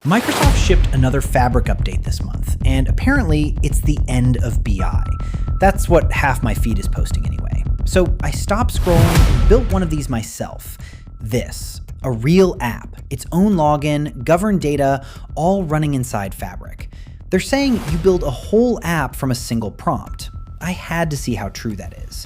Microsoft shipped another Fabric update this month, and apparently it's the end of BI. That's what half my feed is posting anyway. So I stopped scrolling and built one of these myself. This, a real app, its own login, governed data, all running inside Fabric. They're saying you build a whole app from a single prompt. I had to see how true that is.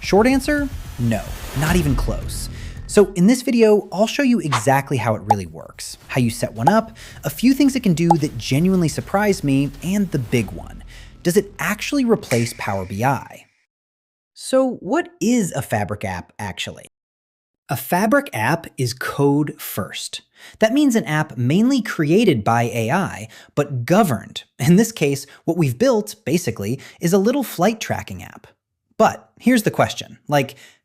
Short answer? No, not even close. So in this video, I'll show you exactly how it really works, how you set one up, a few things it can do that genuinely surprised me, and the big one. Does it actually replace Power BI? So what is a Fabric app actually? A Fabric app is code first. That means an app mainly created by AI, but governed. In this case, what we've built, basically, is a little flight tracking app. But here's the question,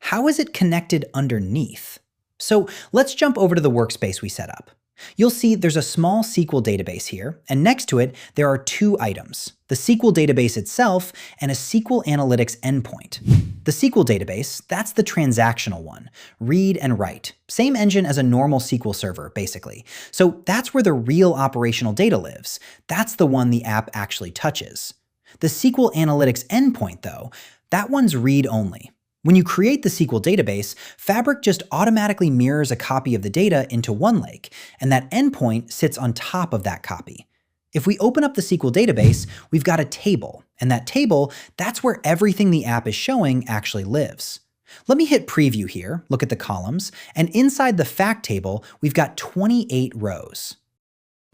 how is it connected underneath? So let's jump over to the workspace we set up. You'll see there's a small SQL database here, and next to it, there are two items, the SQL database itself and a SQL Analytics endpoint. The SQL database, that's the transactional one, read and write. Same engine as a normal SQL server, basically. So that's where the real operational data lives. That's the one the app actually touches. The SQL Analytics endpoint, though, that one's read-only. When you create the SQL database, Fabric just automatically mirrors a copy of the data into OneLake, and that endpoint sits on top of that copy. If we open up the SQL database, we've got a table, and that table, that's where everything the app is showing actually lives. Let me hit preview here, look at the columns, and inside the fact table, we've got 28 rows.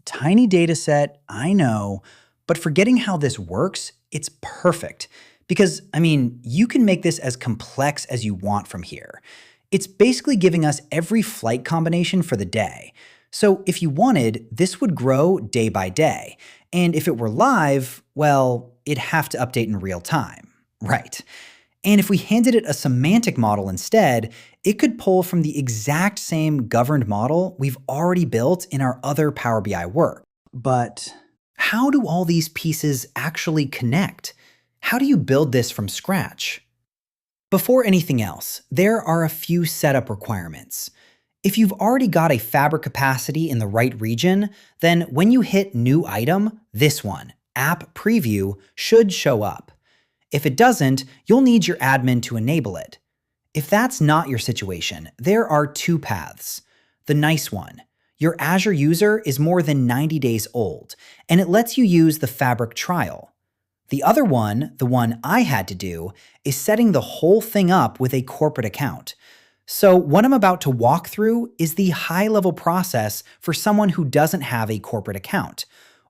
Tiny data set, I know, but for getting how this works, it's perfect. Because, you can make this as complex as you want from here. It's basically giving us every flight combination for the day. So if you wanted, this would grow day by day. And if it were live, well, it'd have to update in real time. Right. And if we handed it a semantic model instead, it could pull from the exact same governed model we've already built in our other Power BI work. But how do all these pieces actually connect? How do you build this from scratch? Before anything else, there are a few setup requirements. If you've already got a Fabric capacity in the right region, then when you hit New Item, this one, App Preview, should show up. If it doesn't, you'll need your admin to enable it. If that's not your situation, there are two paths. The nice one. Your Azure user is more than 90 days old, and it lets you use the Fabric trial. The other one, the one I had to do, is setting the whole thing up with a corporate account. So what I'm about to walk through is the high-level process for someone who doesn't have a corporate account,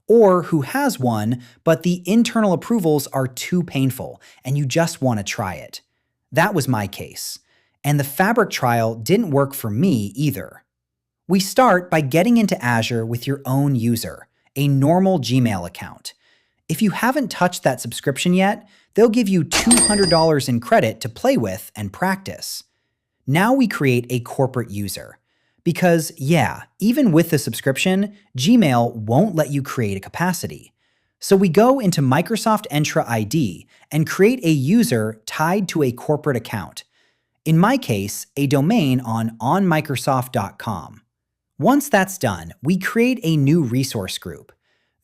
or who has one, but the internal approvals are too painful and you just want to try it. That was my case. And the Fabric trial didn't work for me either. We start by getting into Azure with your own user, a normal Gmail account. If you haven't touched that subscription yet, they'll give you $200 in credit to play with and practice. Now we create a corporate user. Because, even with the subscription, Gmail won't let you create a capacity. So we go into Microsoft Entra ID and create a user tied to a corporate account. In my case, a domain on onmicrosoft.com. Once that's done, we create a new resource group.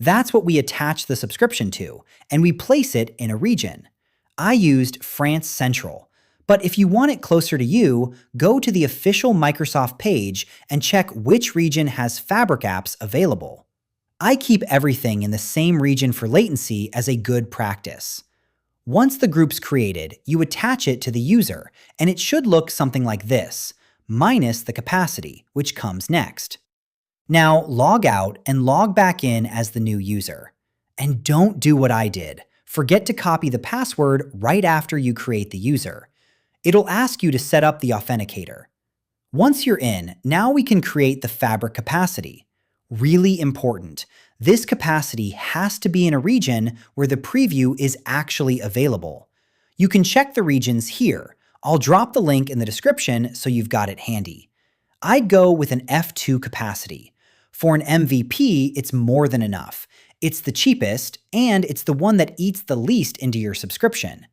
That's what we attach the subscription to, and we place it in a region. I used France Central, but if you want it closer to you, go to the official Microsoft page and check which region has Fabric apps available. I keep everything in the same region for latency as a good practice. Once the group's created, you attach it to the user, and it should look something like this, minus the capacity, which comes next. Now log out and log back in as the new user. And don't do what I did. Forget to copy the password right after you create the user. It'll ask you to set up the authenticator. Once you're in, now we can create the Fabric capacity. Really important. This capacity has to be in a region where the preview is actually available. You can check the regions here. I'll drop the link in the description so you've got it handy. I'd go with an F2 capacity. For an MVP, it's more than enough. It's the cheapest, and it's the one that eats the least into your subscription.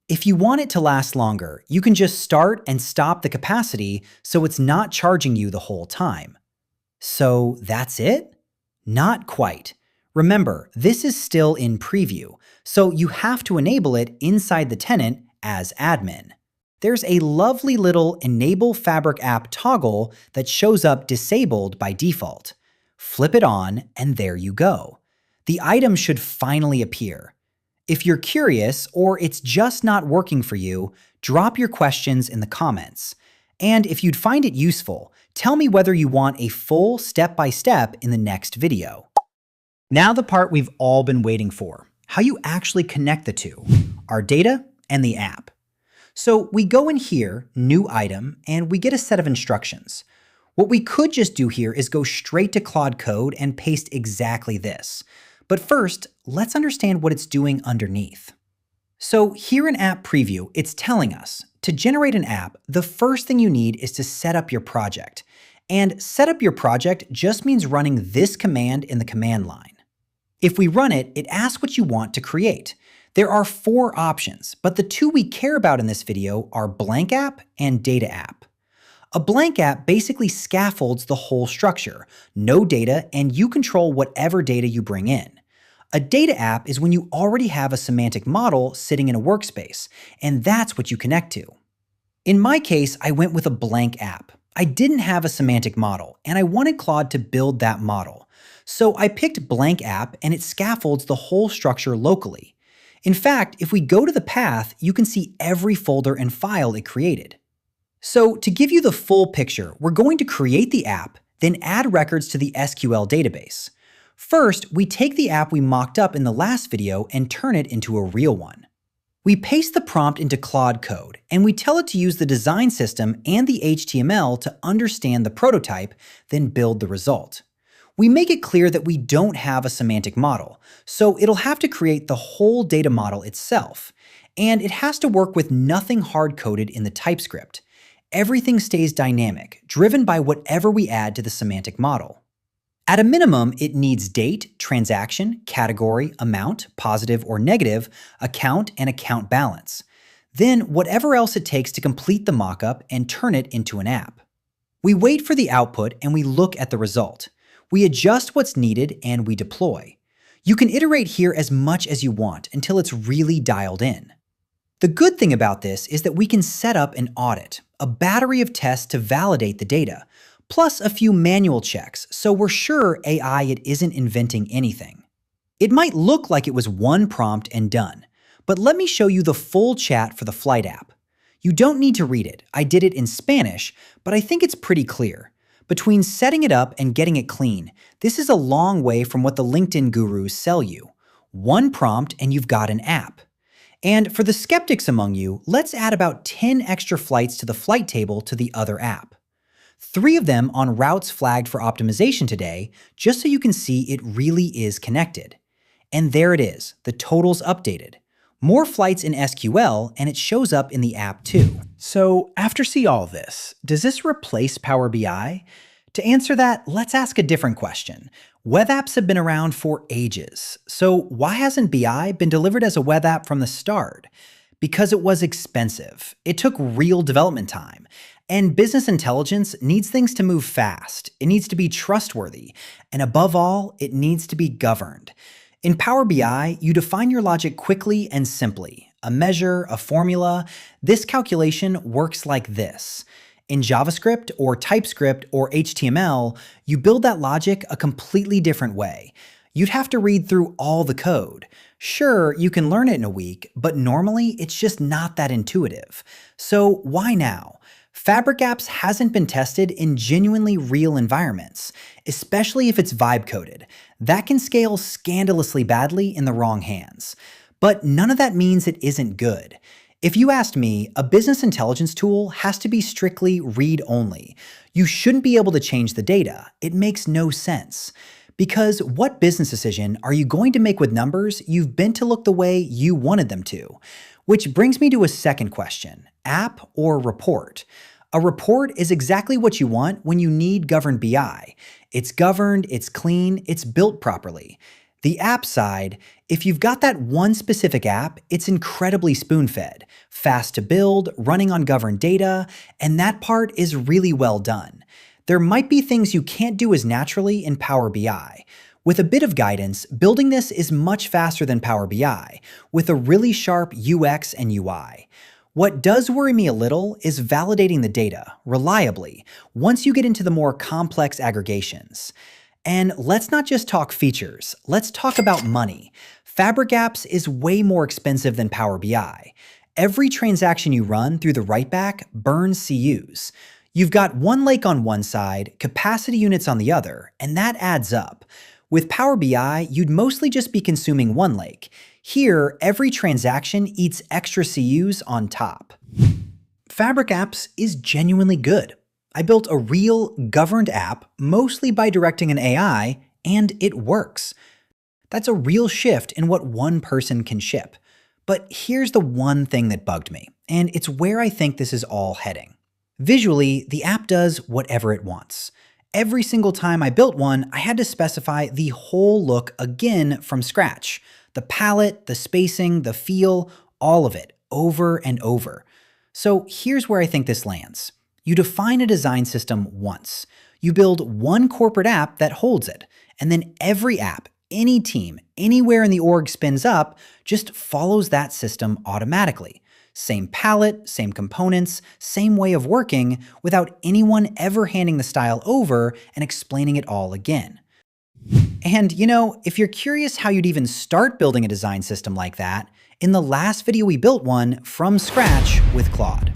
If you want it to last longer, you can just start and stop the capacity so it's not charging you the whole time. So that's it? Not quite. Remember, this is still in preview, so you have to enable it inside the tenant as admin. There's a lovely little Enable Fabric App toggle that shows up disabled by default. Flip it on, and there you go. The item should finally appear. If you're curious or it's just not working for you, drop your questions in the comments. And if you'd find it useful, tell me whether you want a full step-by-step in the next video. Now the part we've all been waiting for, how you actually connect the two, our data and the app. So we go in here, New Item, and we get a set of instructions. What we could just do here is go straight to Claude Code and paste exactly this. But first, let's understand what it's doing underneath. So here in App Preview, it's telling us, to generate an app, the first thing you need is to set up your project. And set up your project just means running this command in the command line. If we run it, it asks what you want to create. There are 4 options, but the 2 we care about in this video are Blank App and Data App. A blank app basically scaffolds the whole structure, no data, and you control whatever data you bring in. A data app is when you already have a semantic model sitting in a workspace, and that's what you connect to. In my case, I went with a blank app. I didn't have a semantic model, and I wanted Claude to build that model. So I picked blank app, and it scaffolds the whole structure locally. In fact, if we go to the path, you can see every folder and file it created. So to give you the full picture, we're going to create the app, then add records to the SQL database. First, we take the app we mocked up in the last video and turn it into a real one. We paste the prompt into Claude Code, and we tell it to use the design system and the HTML to understand the prototype, then build the result. We make it clear that we don't have a semantic model, so it'll have to create the whole data model itself. And it has to work with nothing hard-coded in the TypeScript. Everything stays dynamic, driven by whatever we add to the semantic model. At a minimum, it needs date, transaction, category, amount, positive or negative, account, and account balance. Then whatever else it takes to complete the mockup and turn it into an app. We wait for the output and we look at the result. We adjust what's needed and we deploy. You can iterate here as much as you want until it's really dialed in. The good thing about this is that we can set up an audit, a battery of tests to validate the data, plus a few manual checks, so we're sure AI it isn't inventing anything. It might look like it was one prompt and done, but let me show you the full chat for the Flight app. You don't need to read it. I did it in Spanish, but I think it's pretty clear. Between setting it up and getting it clean, this is a long way from what the LinkedIn gurus sell you. One prompt and you've got an app. And for the skeptics among you, let's add about 10 extra flights to the flight table to the other app. 3 of them on routes flagged for optimization today, just so you can see it really is connected. And there it is, the totals updated. More flights in SQL, and it shows up in the app too. So after see all this, does this replace Power BI? To answer that, let's ask a different question. Web apps have been around for ages. So why hasn't BI been delivered as a web app from the start? Because it was expensive. It took real development time. And business intelligence needs things to move fast. It needs to be trustworthy. And above all, it needs to be governed. In Power BI, you define your logic quickly and simply. A measure, a formula. This calculation works like this. In JavaScript or TypeScript or HTML, you build that logic a completely different way. You'd have to read through all the code. Sure, you can learn it in a week, but normally it's just not that intuitive. So why now? Fabric Apps hasn't been tested in genuinely real environments, especially if it's vibe-coded. That can scale scandalously badly in the wrong hands. But none of that means it isn't good. If you asked me, a business intelligence tool has to be strictly read-only. You shouldn't be able to change the data. It makes no sense. Because what business decision are you going to make with numbers you've been to look the way you wanted them to? Which brings me to a second question, app or report? A report is exactly what you want when you need governed BI. It's governed, it's clean, it's built properly. The app side, if you've got that one specific app, it's incredibly spoon-fed, fast to build, running on governed data, and that part is really well done. There might be things you can't do as naturally in Power BI. With a bit of guidance, building this is much faster than Power BI, with a really sharp UX and UI. What does worry me a little is validating the data, reliably, once you get into the more complex aggregations. And let's not just talk features, let's talk about money. Fabric Apps is way more expensive than Power BI. Every transaction you run through the writeback burns CUs. You've got one lake on one side, capacity units on the other, and that adds up. With Power BI, you'd mostly just be consuming one lake. Here, every transaction eats extra CUs on top. Fabric Apps is genuinely good. I built a real, governed app, mostly by directing an AI, and it works. That's a real shift in what one person can ship. But here's the one thing that bugged me, and it's where I think this is all heading. Visually, the app does whatever it wants. Every single time I built one, I had to specify the whole look again from scratch. The palette, the spacing, the feel, all of it, over and over. So here's where I think this lands. You define a design system once. You build one corporate app that holds it, and then every app, any team, anywhere in the org spins up, just follows that system automatically. Same palette, same components, same way of working, without anyone ever handing the style over and explaining it all again. And if you're curious how you'd even start building a design system like that, in the last video we built one from scratch with Claude.